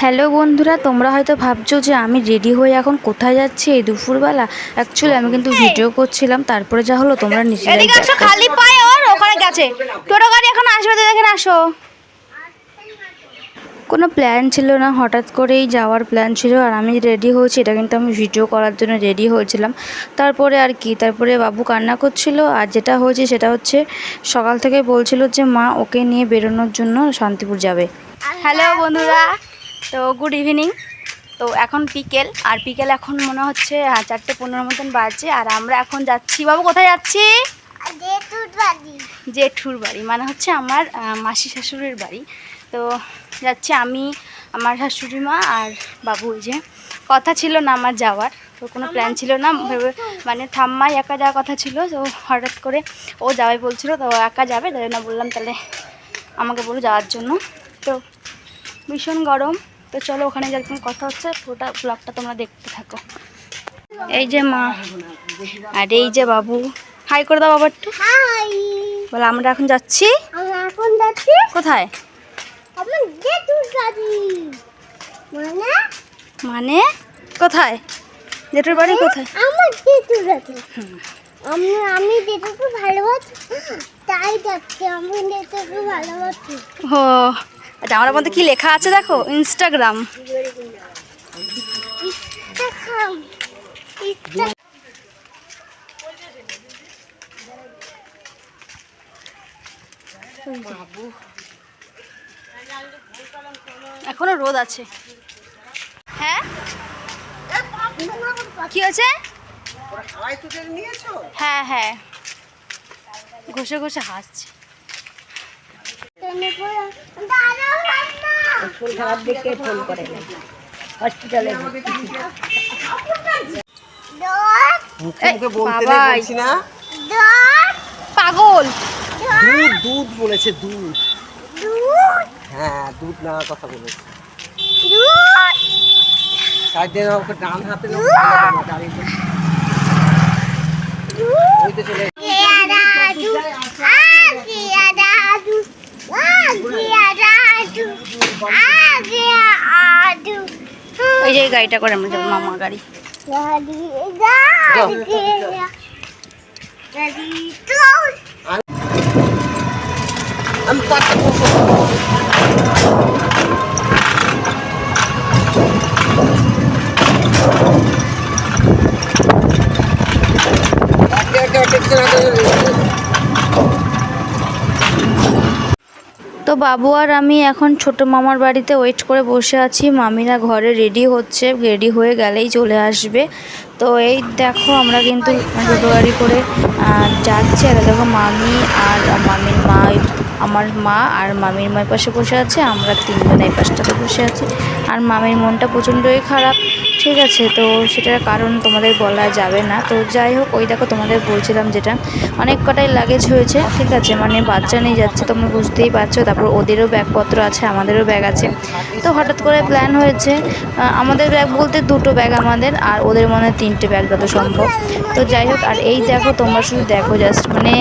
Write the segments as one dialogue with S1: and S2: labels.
S1: Hello বন্ধুরা, তোমরা হয়তো ভাবছো যে আমি রেডি হয়ে এখন কোথায় যাচ্ছি এই দুপুরবেলা। অ্যাকচুয়ালি আমি কিন্তু ভিডিও করছিলাম, তারপরে যা হলো তোমরা নিজেরাই
S2: এদিকে আসো,
S1: দেখো।
S2: খালি পায়ে ওর ওখানে গেছে। টোটো গাড়ি এখন আসবে তো, দেখেন আসো।
S1: কোনো প্ল্যান ছিল না, হঠাৎ করেই যাওয়ার প্ল্যান ছিল। আর আমি রেডি হয়েছি, এটা কিন্তু আমি ভিডিও করার জন্য রেডি হয়েছিলাম। তারপরে আর কি, তারপরে বাবু কান্না করছিল। আর যেটা হয়েছে সেটা হচ্ছে, সকাল থেকে বলছিল যে মা ওকে নিয়ে বেরোনোর জন্য শান্তিপুর যাবে।
S2: হ্যালো বন্ধুরা, তো গুড ইভিনিং। তো এখন বিকেল, আর বিকেল এখন মনে হচ্ছে 4:15 মতন বাজছে। আর আমরা এখন যাচ্ছি, বাবু কোথায় যাচ্ছি? জেঠুর বাড়ি, মানে হচ্ছে আমার মাসি শাশুড়ির বাড়ি। তো যাচ্ছি আমি, আমার শাশুড়ি মা আর বাবু। ওই যে কথা ছিল না আমার যাওয়ার, তো কোনো প্ল্যান ছিল না, মানে ঠাম্মাই একা যাওয়ার কথা ছিল। তো হঠাৎ করে ও যাবে বলছিল, তো একা যাবে, তাই জন্য বললাম তাহলে আমাকে বলো যাওয়ার জন্য। তো ভীষণ গরম, তো চলো ওখানে যেরকম কথা হচ্ছে পুরোটা ব্লগটা তোমরা দেখতে থাকো। এই যে মা আর এই যে বাবু, হাই করে দাও বাবা একটু।
S3: হাই,
S2: বলে আমরা এখন যাচ্ছি।
S3: আমরা এখন যাচ্ছি
S2: কোথায়?
S3: আমার জেঠুর বাড়ি। মানে
S2: মানে কোথায়? জেঠুর বাড়ি কোথায়?
S3: আমার জেঠুর বাড়ি। আমি জেঠুকে ভালোবাসি, তাই যাচ্ছি। আমি জেঠুকে ভালোবাসি।
S2: ও আচ্ছা, আমার মধ্যে কি লেখা আছে দেখো, ইনস্টাগ্রাম।
S3: দেখাও,
S2: এখনো রোদ আছে। হ্যাঁ কি হয়েছে? হ্যাঁ হ্যাঁ, ঘষে ঘষে হাসছে।
S3: ফুল খারাপ দেখে ফোন করে হসপিটালে।
S2: বাবাই পাগল।
S4: দুধ দুধ বলেছে, দুধ। হ্যাঁ, দুধ নেওয়ার কথা বলেছে। সাইডে ওকে ডান হাতে ওই তো চলে।
S2: এই যে গাড়িটা করে আমরা যাবো, মামার গাড়ি।
S4: আমি পারতে
S1: তো বাবু আর আমি এখন ছোট মামার বাড়িতে ওয়েট করে বসে আছি। মামিরা ঘরে রেডি হচ্ছে, রেডি হয়ে গেলেই চলে আসবে। তো এই দেখো আমরা কিন্তু টোটো গাড়ি করে যাচ্ছি। আর দেখো মামি আর মামির মা, আমার মা আর মামির মায়ের পাশে বসে আছে, আমরা তিনজন এই পাশটাতে বসে আছি। আর মামির মনটা প্রচণ্ডই খারাপ, ঠিক আছে। তো সেটার কারণ তোমাদের বলা যাবে না। তো যাই হোক, ওই দেখো তোমাদের বলছিলাম যেটা, অনেক কটাই লাগেজ হয়েছে, ঠিক আছে। মানে বাচ্চা নিয়ে যাচ্ছে, তোমরা বুঝতেই পারছো। তারপর ওদেরও ব্যাগপত্র আছে, আমাদেরও ব্যাগ আছে। তো হঠাৎ করে প্ল্যান হয়েছে, আমাদের ব্যাগ বলতে দুটো ব্যাগ আমাদের, আর ওদের মনে হয় 3টে ব্যাগ যত সম্ভব। তো যাই হোক, আর এই দেখো তোমরা শুধু দেখো, জাস্ট মানে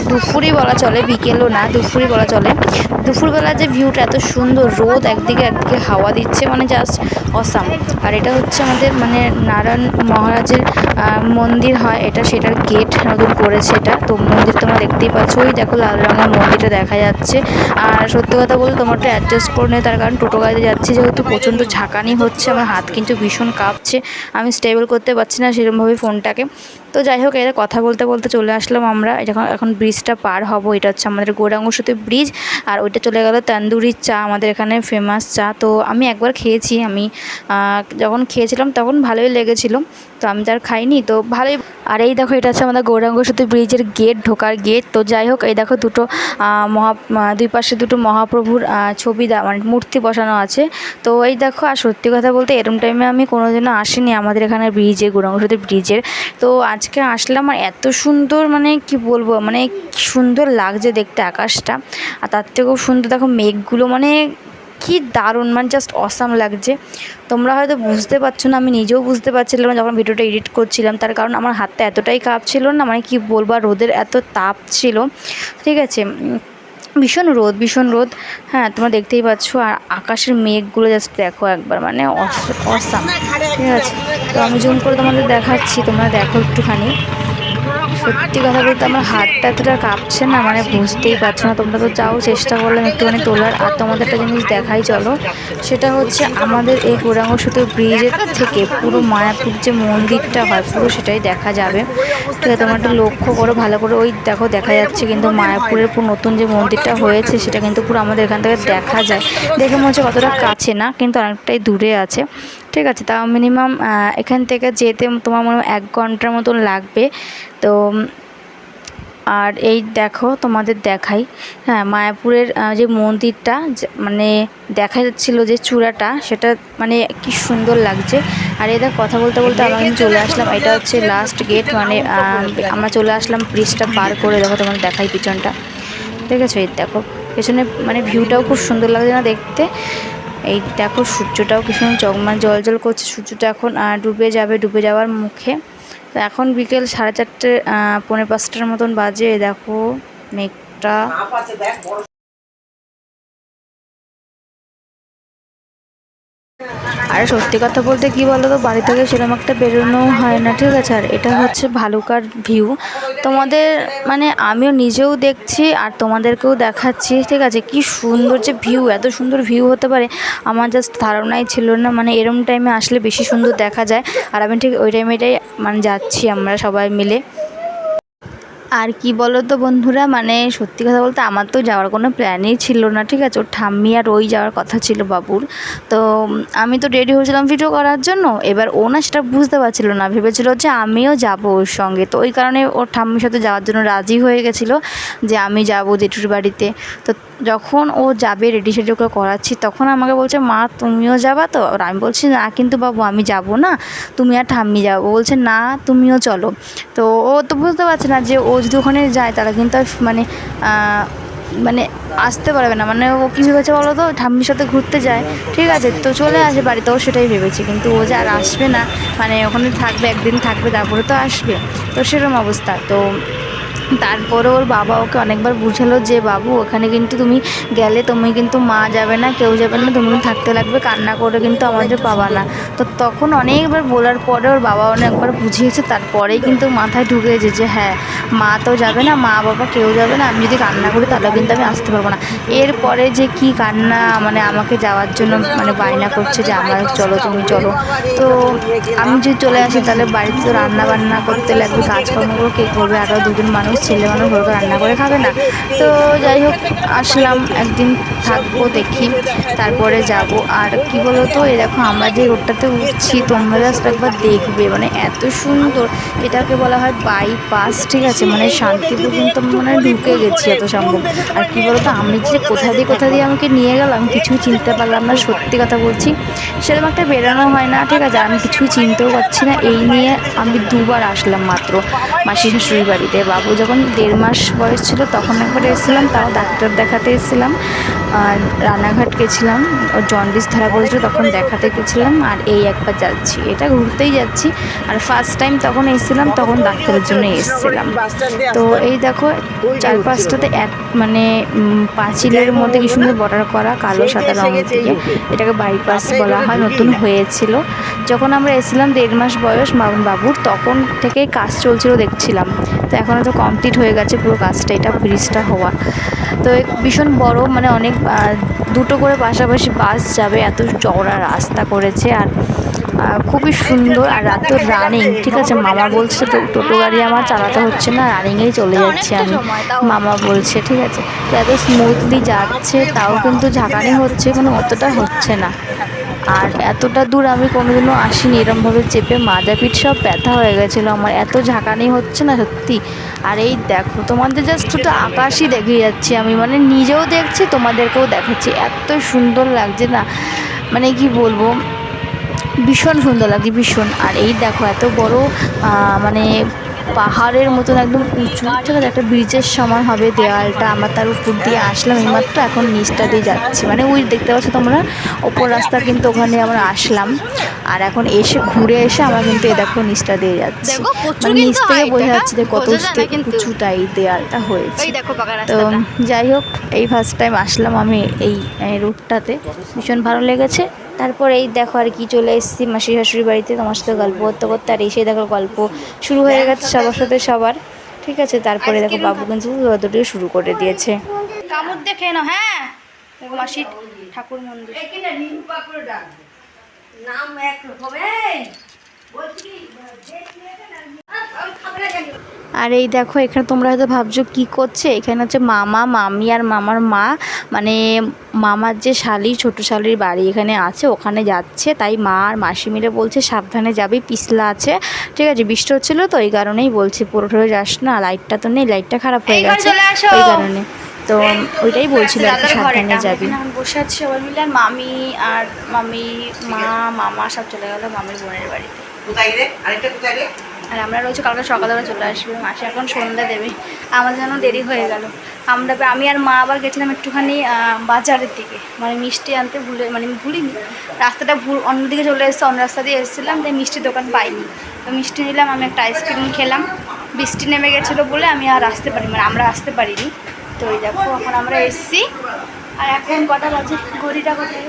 S1: দুপুরই বলা চলে, বিকেলও না, দুপুরই বলা চলে। দুপুরবেলা যে ভিউটা এত সুন্দর, রোদ একদিকে একদিকে হাওয়া দিচ্ছে, মানে জাস্ট অসাম। আর এটা হচ্ছে আমাদের মানে নারায়ণ মহারাজের মন্দির হয় এটা, সেটার গেট নতুন করেছে এটা। তো মন্দির তোমরা দেখতেই পাচ্ছ, ওই দেখো লাল রঙের মন্দিরটা দেখা যাচ্ছে। আর সত্যি কথা বলতে তোমরা একটু অ্যাডজাস্ট করে নেই, তার কারণ টোটো গাড়িতে যাচ্ছি যেহেতু প্রচণ্ড ঝাঁকানি হচ্ছে, আমার হাত কিন্তু ভীষণ কাঁপছে, আমি স্টেবল করতে পারছি না সেরকমভাবে ফোনটাকে। তো যাই হোক, এরা কথা বলতে বলতে চলে আসলাম আমরা যখন, এখন ব্রিজটা পার হব। এটা হচ্ছে আমাদের গৌরাঙ্গ সেতু ব্রিজ। আর ওইটা চলে গেল তন্দুরি চা, আমাদের এখানে ফেমাস চা। তো আমি একবার খেয়েছি, আমি যখন খেয়েছিলাম তখন ভালোই লেগেছিলো, তো আমি তো আর খাইনি, তো ভালোই। আর এই দেখো, এটা হচ্ছে আমাদের গৌরাঙ্গ সেতু ব্রিজের গেট, ঢোকার গেট। তো যাই হোক, এই দেখো দুটো দুই পাশে দুটো মহাপ্রভুর ছবি মানে মূর্তি বসানো আছে। তো এই দেখো, আর সত্যি কথা বলতে এরম টাইমে আমি কোনোদিনও আসিনি আমাদের এখানে ব্রিজে, গৌরাঙ্গ সেতু ব্রিজের। তো আজকে আসলাম, আর এত সুন্দর, মানে কি বলবো, মানে সুন্দর লাগছে দেখতে আকাশটা। আর তার থেকেও সুন্দর দেখো মেঘগুলো, মানে কি দারুণ, মানে জাস্ট অসাম লাগছে। তোমরা হয়তো বুঝতে পারছো না, আমি নিজেও বুঝতে পারছিলাম না যখন ভিডিওটা এডিট করছিলাম, তার কারণ আমার হাতটা এতটাই কাঁপছিল না, মানে কি বলবো, রোদের এত তাপ ছিল, ঠিক আছে। ভীষণ রোদ, ভীষণ রোদ। হ্যাঁ, তোমরা দেখতেই পাচ্ছ। আর আকাশের মেঘগুলো জাস্ট দেখো একবার, মানে অসাম। ঠিক আছে, তো আমি জুম করে তোমাদের দেখাচ্ছি, তোমরা দেখো একটুখানি। সত্যি কথা বলতে আমার হাতটা এতটা কাঁপছে না, মানে বুঝতেই পারছো না তোমরা। তো যাও, চেষ্টা করলাম একটুখানি তোলার। আর তোমাদের একটা জিনিস দেখাই চলো, সেটা হচ্ছে আমাদের এই গৌরাঙ্গ সেতু ব্রিজের থেকে পুরো মায়াপুর যে মন্দিরটা হয় পুরো সেটাই দেখা যাবে। ঠিক আছে, তোমরা একটু লক্ষ্য করো ভালো করে। ওই দেখো দেখা যাচ্ছে কিন্তু মায়াপুরের পুরো নতুন যে মন্দিরটা হয়েছে সেটা কিন্তু পুরো আমাদের এখান থেকে দেখা যায়। দেখে মনে হচ্ছে কতটা কাছে না, কিন্তু অনেকটাই দূরে আছে। ঠিক আছে, তাও মিনিমাম এখান থেকে যেতে তোমার মনে হয় 1 ঘন্টার মতন লাগবে। তো আর এই দেখো তোমাদের দেখাই, হ্যাঁ, মায়াপুরের যে মন্দিরটা মানে দেখা যাচ্ছিলো যে চূড়াটা, সেটা মানে কি সুন্দর লাগছে। আর এদের কথা বলতে বলতে আমরা কিন্তু চলে আসলাম, এটা হচ্ছে লাস্ট গেট, মানে আমরা চলে আসলাম ব্রিজটা পার করে। দেখো তোমাদের দেখাই পিছনটা, ঠিক আছে, এই দেখো পেছনে মানে ভিউটাও খুব সুন্দর লাগছে না দেখতে। এই দেখো সূর্যটাও কি সুন্দর জল জল করছে, সূর্যটা এখন ডুবে যাবে, ডুবে যাওয়ার মুখে। তো এখন বিকেল 4:30 পৌনে 5টার মতন বাজে। দেখো মেঘটা, আর সত্যি কথা বলতে কি বলো তো, বাড়ি থেকে সেরকম একটা বেরোনো হয় না। ঠিক আছে, আর এটা হচ্ছে ভালুকার ভিউ। তোমাদের মানে আমিও নিজেও দেখছি আর তোমাদেরকেও দেখাচ্ছি। ঠিক আছে, কি সুন্দর যে ভিউ, এত সুন্দর ভিউ হতে পারে আমার জাস্ট ধারণাই ছিল না। মানে এরম টাইমে আসলে বেশি সুন্দর দেখা যায়। আর আমি ঠিক ওই টাইমেটাই মানে যাচ্ছি আমরা সবাই মিলে। আর কি বলো তো বন্ধুরা, মানে সত্যি কথা বলতে আমার তো যাওয়ার কোনো প্ল্যানই ছিল না। ঠিক আছে, ওর ঠাম্মি আর ওই যাওয়ার কথা ছিল বাবুর। তো আমি তো রেডি হয়েছিলাম ভিডিও করার জন্য। এবার ও না সেটা বুঝতে পারছিল না, ভেবেছিল যে আমিও যাব ওর সঙ্গে। তো ওই কারণে ওর ঠাম্মির সাথে যাওয়ার জন্য রাজি হয়ে গেছিলো যে আমি যাব জেঠুর বাড়িতে। তো যখন ও যাবে, রেডি সেডি করে করাচ্ছি, তখন আমাকে বলছে, মা তুমিও যাবা তো? আর আমি বলছি, না কিন্তু বাবু আমি যাব না, তুমি আর ঠাম্মি যাবো। বলছে না তুমিও চলো। তো ও তো বুঝতে পারছে না যে ও যদি ওখানে যায় তাহলে কিন্তু আর মানে মানে আসতে পারবে না। মানে ও কী ভেবেছে বলো তো, ঠাম্মির সাথে ঘুরতে যায়, ঠিক আছে, তো চলে আসে বাড়িতেও, সেটাই ভেবেছে। কিন্তু ও যে আর আসবে না, মানে ওখানে থাকবে, একদিন থাকবে, তারপরে তো আসবে। তো সেরকম অবস্থা। তো তারপরে ওর বাবা ওকে অনেকবার বুঝালো যে বাবু ওখানে কিন্তু তুমি গেলে তুমি কিন্তু মা যাবে না, কেউ যাবে না, তুমি থাকতে লাগবে, কান্না করে কিন্তু আমাদের পাবা না। তো তখন অনেকবার বলার পরে ওর বাবা অনেকবার বুঝিয়েছে, তারপরেই কিন্তু মাথায় ঢুকেছে যে হ্যাঁ, মা তো যাবে না, মা বাবা কেউ যাবে না, আমি যদি কান্না করি তাহলে কিন্তু আমি আসতে পারবো না। এরপরে যে কি কান্না, মানে আমাকে যাওয়ার জন্য মানে বায়না করছে যে আমার চলো, তুমি চলো। তো আমি যদি চলে আসি তাহলে বাড়িতে তো রান্না বান্না করতে লাগবে, কাজকর্মগুলো কে করবে? আরও দুজন মানুষ, ছেলে মানুষ, ঘরকে রান্না করে খাবে না। তো যাই হোক, আসলাম, একদিন থাকবো, দেখি তারপরে যাব। আর কি বলো তো, এই দেখো আমরা যে রোডটাতে উঠছি তোমরা জাস্ট একবার দেখবে, মানে এত সুন্দর। এটাকে বলা হয় বাইপাস। ঠিক আছে, মানে শান্তিপুর কিন্তু মানে ঢুকে গেছি এত সম্ভব। আর কি বলো তো, আমি যে কোথা দিয়ে আমাকে নিয়ে গেল আমি কিছুই চিনতে পারলাম না, সত্যি কথা বলছি। সেরকম একটা বেরোনো হয় না। ঠিক আছে, আমি কিছুই চিনতেও পারছি না। এই নিয়ে আমি 2বার আসলাম মাত্র মাসি শাশুড়ির বাড়িতে। বাবু যখন 1.5 মাস বয়স ছিল তখন একবার এসেছিলাম, তাও ডাক্তার দেখাতে এসেছিলাম। আর রানাঘাট গেছিলাম, ওর জন্ডিস ধরা পড়েছিল, তখন দেখাতে গেছিলাম। আর এই একবার যাচ্ছি, এটা ঘুরতেই যাচ্ছি। আর ফার্স্ট টাইম তখন এসেছিলাম, তখন ডাক্তারের জন্য এসেছিলাম। তো এই দেখো চারপাশটাতে এক মানে পাঁচিলের মধ্যে কি সুন্দর বর্ডার করা কালো সাদা রঙ দিয়ে, এটাকে বাইপাস বলা হয়। নতুন হয়েছিল যখন আমরা এসেছিলাম, 1.5 মাস বয়স বাবুর, তখন থেকেই কাজ চলছিল দেখছিলাম। তো এখন তো কমপ্লিট হয়ে গেছে পুরো কাজটা, এটা ব্রিজটা হওয়া। তো ভীষণ বড়, মানে অনেক 2টো করে পাশাপাশি বাস যাবে, এত চওড়া রাস্তা করেছে। আর খুবই সুন্দর। আর রাতে রানিং, ঠিক আছে, মামা বলছে তো টোটো গাড়ি আমার চালাতে হচ্ছে না, রানিংয়েই চলে যাচ্ছি আমি, মামা বলছে। ঠিক আছে, তো এত স্মুথলি যাচ্ছে, তাও কিন্তু ঝাঁকানি হচ্ছে, কোনো অতটা হচ্ছে না। আর এতটা দূর আমি কোনোদিনও আসিনি এরমভাবে চেপে, মাথাপিঠ সব ব্যথা হয়ে গেছিলো আমার, এত ঝাঁকানি হচ্ছে না সত্যি। আর এই দেখো তোমাদের জাস্ট শুধু আকাশই দেখে যাচ্ছি আমি, মানে নিজেও দেখছি তোমাদেরকেও দেখাচ্ছি, এত সুন্দর লাগছে না, মানে কি বলবো, ভীষণ সুন্দর লাগছে, ভীষণ। আর এই দেখো এত বড় মানে পাহাড়ের মতন একদম উঁচু, ঠিক আছে, একটা ব্রিজের সমান হবে দেওয়ালটা। আমরা তার উপর দিয়ে আসলাম এইমাত্র, এখন নিচটা দিয়ে যাচ্ছি, মানে ওই দেখতে পাচ্ছ তোমরা ওপর রাস্তা, কিন্তু ওখানে আমরা আসলাম। আর এখন এসে ঘুরে এসে আমরা কিন্তু এ দেখো নিচটা দিয়ে যাচ্ছি,
S2: দেখো প্রচুর
S1: মানে নিচ
S2: কিন্তু
S1: থেকে
S2: height,
S1: বোঝা
S2: দেখা?
S1: যাচ্ছে যে কত
S2: বোঝা যায় না কিন্তু।
S1: উঁচুটা এই দেওয়ালটা হয়েছে।
S2: এই দেখো পাকা
S1: তো
S2: রাস্তাটা।
S1: যাই হোক, এই ফার্স্ট টাইম আসলাম আমি এই রুটটাতে, ভীষণ ভালো লেগেছে। তারপর এই দেখো আর কি চলে এসেছি মাসি শাশুড়ি বাড়িতে, তোমার সাথে গল্প করতে করতে, আর এসে দেখো গল্প শুরু হয়ে গেছে সবার সাথে সবার, ঠিক আছে। তারপরে দেখো বাবু কিন্তু দৌড়াদৌড়িও শুরু করে দিয়েছে।
S2: কামড় দেখে নাও। হ্যাঁ দেখো মাসির ঠাকুর মন্দির।
S1: আর এই দেখো এখানে তোমরা হয়তো ভাবছো কি করছে, এখানে হচ্ছে মামা মামি আর মামার মা, মানে মামার যে শালি ছোট শালির বাড়ি এখানে আছে, ওখানে যাচ্ছে। তাই মা আর মাসি মিলে বলছে সাবধানে যাবি, পিছলা আছে, ঠিক আছে, বৃষ্টি হচ্ছিলো তো এই কারণেই বলছে পুরোটা যাস না, লাইটটা তো নেই, লাইটটা খারাপ হয়ে গেছে ওই কারণে, তো ওইটাই বলছিল আর কি, সাবধানে যাবি।
S2: এখন বসে আছি সবাই মিলে, আর মামি আর মা মামা সব চলে গেল মামির বোনের বাড়িতে।
S4: কোথায় রে? আরেকটা কোথায় রে?
S2: আর আমরা রয়েছে কালকে সকালবেলা চলে আসবে, মাসি এখন সন্ধ্যা দেবে, আমাদের যেন দেরি হয়ে গেল। আমি আর মা আবার গেছিলাম একটুখানি বাজারের দিকে, মানে মিষ্টি আনতে মানে ভুলিনি, রাস্তাটা অন্যদিকে চলে এসেছে, অন্য রাস্তা দিয়ে এসেছিলাম, তাই মিষ্টির দোকান পাইনি, তো মিষ্টি নিলাম, আমি একটা আইসক্রিম খেলাম। বৃষ্টি নেমে গেছিলো বলে আমি আর আসতে পারিনি, মানে আমরা আসতে পারিনি। তো এই দেখো এখন আমরা এসেছি, আর এখন কটা বাজে, ঘড়িটা কোথায়,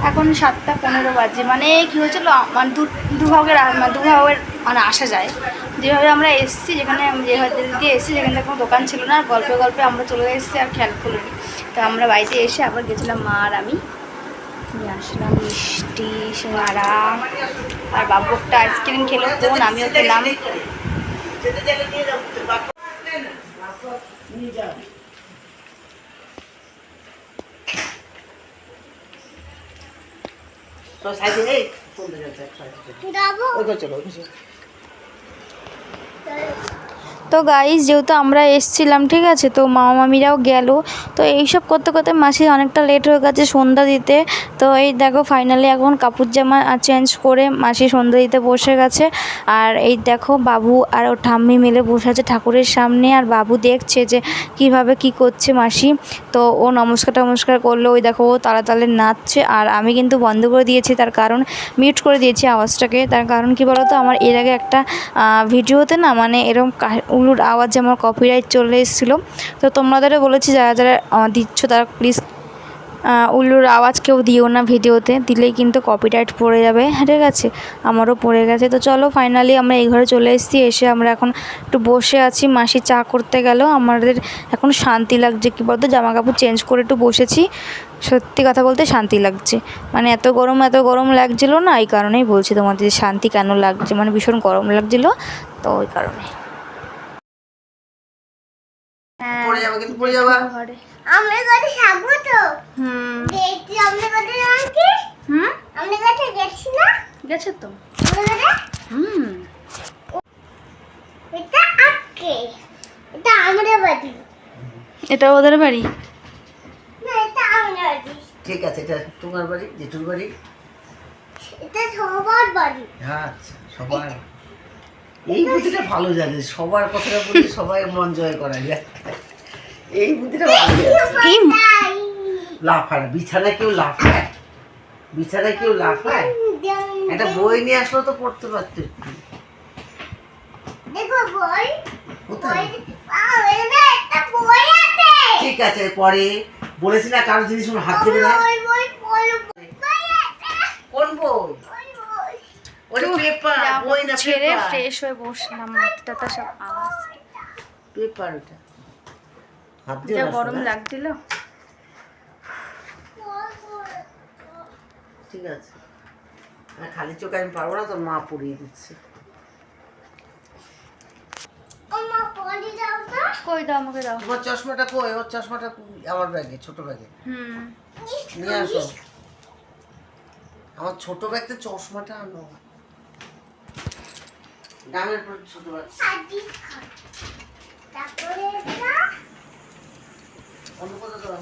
S2: এখন 7:15 বাজে। মানে কী হয়েছিল, মানে দুভাগের মানে আসা যায়, যেভাবে আমরা এসেছি, যেখানে যেভাবে দিয়ে এসেছি, যেখানে কোনো দোকান ছিল না, গল্পে গল্পে আমরা চলে এসেছি আর খেয়াল করিনি। তো আমরা বাড়িতে এসে আবার গেছিলাম মা আর আমি, নিয়ে আসলাম মিষ্টি সিঙ্গারা, আর বাবু একটা আইসক্রিম খেলো, কোন আমিও খেলাম।
S4: তো সাইডে এই চলে যাচ্ছে সাইডে।
S3: যাবো
S4: ওই চলো ওই চলো।
S1: তো গাইস যেহেতু আমরা এসছিলাম, ঠিক আছে, তো মামা মামিরাও গেল, তো এইসব করতে করতে মাসি অনেকটা লেট হয়ে গেছে সন্ধ্যা দিতে। তো এই দেখো ফাইনালি এখন কাপড় জামা চেঞ্জ করে মাসি সন্ধ্যা দিতে বসে গেছে। আর এই দেখো বাবু আর ও ঠাম্মি মিলে বসে আছে ঠাকুরের সামনে, আর বাবু দেখছে যে কিভাবে কি করছে মাসি, তো ও নমস্কার করলো, ওই দেখো ও তালে নাচছে। আর আমি কিন্তু বন্ধ করে দিয়েছি, তার কারণ মিউট করে দিয়েছি আওয়াজটাকে, তার কারণ কি বলো তো, আমার এর আগে একটা ভিডিওতে না, মানে এরকম উলুর আওয়াজে আমার কপিরাইট চলে এসেছিলো। তো তোমাদেরও বলেছি যারা যারা দিচ্ছ তারা প্লিজ উল্লুর আওয়াজ কেউ দিও না, ভিডিওতে দিলেই কিন্তু কপিরাইট পড়ে যাবে, ঠিক আছে, আমারও পড়ে গেছে। তো চলো ফাইনালি আমরা এই ঘরে চলে এসেছি, এসে আমরা এখন একটু বসে আছি, মাসি চা করতে গেল, আমাদের এখন শান্তি লাগছে, কী বলতো, জামা কাপড় চেঞ্জ করে একটু বসেছি, সত্যি কথা বলতে শান্তি লাগছে, মানে এত গরম লাগছিলো না, এই কারণেই বলছি তোমাদের যে শান্তি কেন লাগছে, মানে ভীষণ গরম লাগছিলো, তো ওই কারণে।
S4: পড়ে যাবে কিন্তু পড়ে যাবে।
S3: আমরা কোথায় থাকবো তো? দেখছি আমরা কোথায় যাচ্ছি? আমরা কোথায় গেছি না?
S2: গেছে তো।
S3: আমরা কোথায়? এটা আটকে। এটা আমাদের বাড়ি।
S2: এটা ওদের বাড়ি।
S3: না, এটা আমাদের বাড়ি।
S4: ঠিক আছে, এটা তোমার বাড়ি, জেঠুর বাড়ি।
S3: এটা সবার বাড়ি।
S4: হ্যাঁ আচ্ছা, সবার এই বুদ্ধিটা ভালো জানে, সবার কথাটা বলতে সবাই মন জয় করা যায়, এই বুদ্ধিটা ভালো জানে।
S3: তাই।
S4: লাফায় বিছানায় কেউ লাফায়, বিছানায় কেউ লাফায়, একটা বই নিয়ে আসলো তো পড়তে পারতো একটু।
S3: দেখো বই।
S4: কোথায়?
S3: একটা বই আছে।
S4: ঠিক আছে, পরে বলেছি না কারো জিনিস হাত দেবে না।
S3: বই বই
S4: কোন বই?
S3: বই বই।
S4: ওরে পেপার, বই না
S2: ছেড়ে
S4: পেপার।
S2: ফ্রেশ হয়ে বসলাম, মাথাটা সব আওয়াজ,
S4: পেপার ওটা। হাত দিয়ে
S2: যা
S4: না
S2: গরম
S4: শোনা।
S2: লাগছিল।
S4: ঠিক আছে, খালি চোখে আমি পারবো না, তোর মা পড়িয়ে দিচ্ছে।
S3: মা পড়ি দাও তো।
S2: কই দাও, আমাকে দাও।
S4: তোমার চশমাটা কই? ওর চশমাটা আমার ব্যাগে, ছোট ব্যাগে নিয়ে আসো। আমার ছোট ব্যাগতে চশমাটা আনো, ডামের পর ছোট ব্যাগ।
S3: সাজিস খা। তারপরে এটা
S4: অন্য কথা দাও।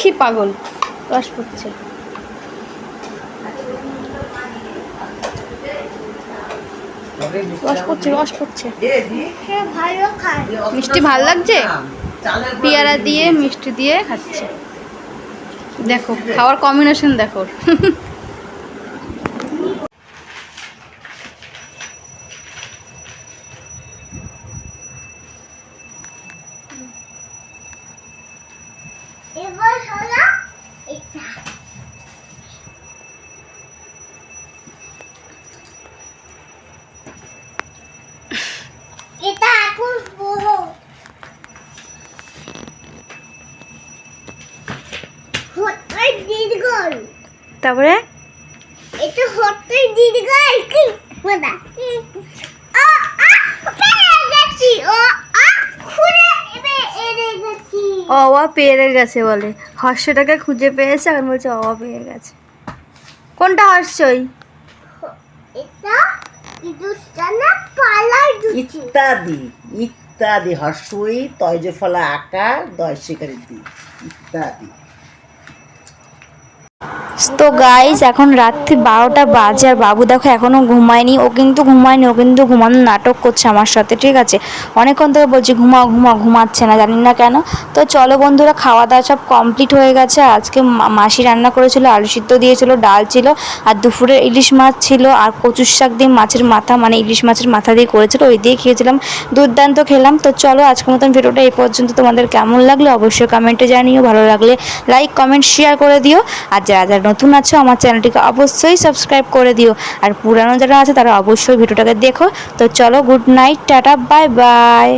S2: বেশি পাগল। রস পড়ছে। রস পড়ছে, রস পড়ছে।
S3: সে ভালো খায়।
S2: মিষ্টি ভাল লাগছে? পেয়ারা দিয়ে মিষ্টি দিয়ে খাচ্ছে। দেখো খাওয়ার কম্বিনেশন দেখো।
S3: এবার হলো এটা। এটা এখন বড়। হতে দীর্ঘল।
S2: তারপরে
S3: এটা হতে দীর্ঘল কি বলা? আ আ পেয়ে গেছি। ও আ খুলে এনে গেছি।
S2: অওয়া পেয়ে গেছে বলে। হর্ষটাকে খুঁজে পেয়েছে, এখন বলছে অওয়া পেয়ে গেছে। কোনটা হর্ষই?
S3: এটা দুষ্টানা পালার দুটি।
S4: ইত্যাদি ইত্যাদি হর্ষই তয়জ ফলা আকার দয় শিকারি দি ইত্যাদি।
S1: তো গাইস এখন রাত্রি 12টা বাজে আর বাবু দেখো এখনও ঘুমায়নি। ও কিন্তু ঘুমায়নি, ও কিন্তু ঘুমানোর নাটক করছে আমার সাথে, ঠিক আছে। অনেকক্ষণ থেকে বলছি ঘুমাও ঘুমাও, ঘুমাচ্ছে না, জানি না কেন। তো চলো বন্ধুরা, খাওয়া দাওয়া সব কমপ্লিট হয়ে গেছে। আজকে মাসি রান্না করেছিল, আলু সিদ্ধ দিয়েছিল, ডাল ছিল, আর দুপুরে ইলিশ মাছ ছিল, আর কচুর শাক দিয়ে মাছের মাথা, মানে ইলিশ মাছের মাথা দিয়ে করেছিল, ওই দিয়ে খেয়েছিলাম, দুর্দান্ত খেলাম। তো চলো আজকের মতন ভিডিওটা এই পর্যন্ত। তোমাদের কেমন লাগলো অবশ্যই কমেন্টে জানিও, ভালো লাগলে লাইক কমেন্ট শেয়ার করে দিও, আর যারা যারা নতুন আছো আমার চ্যানেলটিকে অবশ্যই সাবস্ক্রাইব করে দিও, আর পুরানো যারা আছে তারা অবশ্যই ভিডিওটাকে দেখো। তো চলো, good night, tata, bye bye.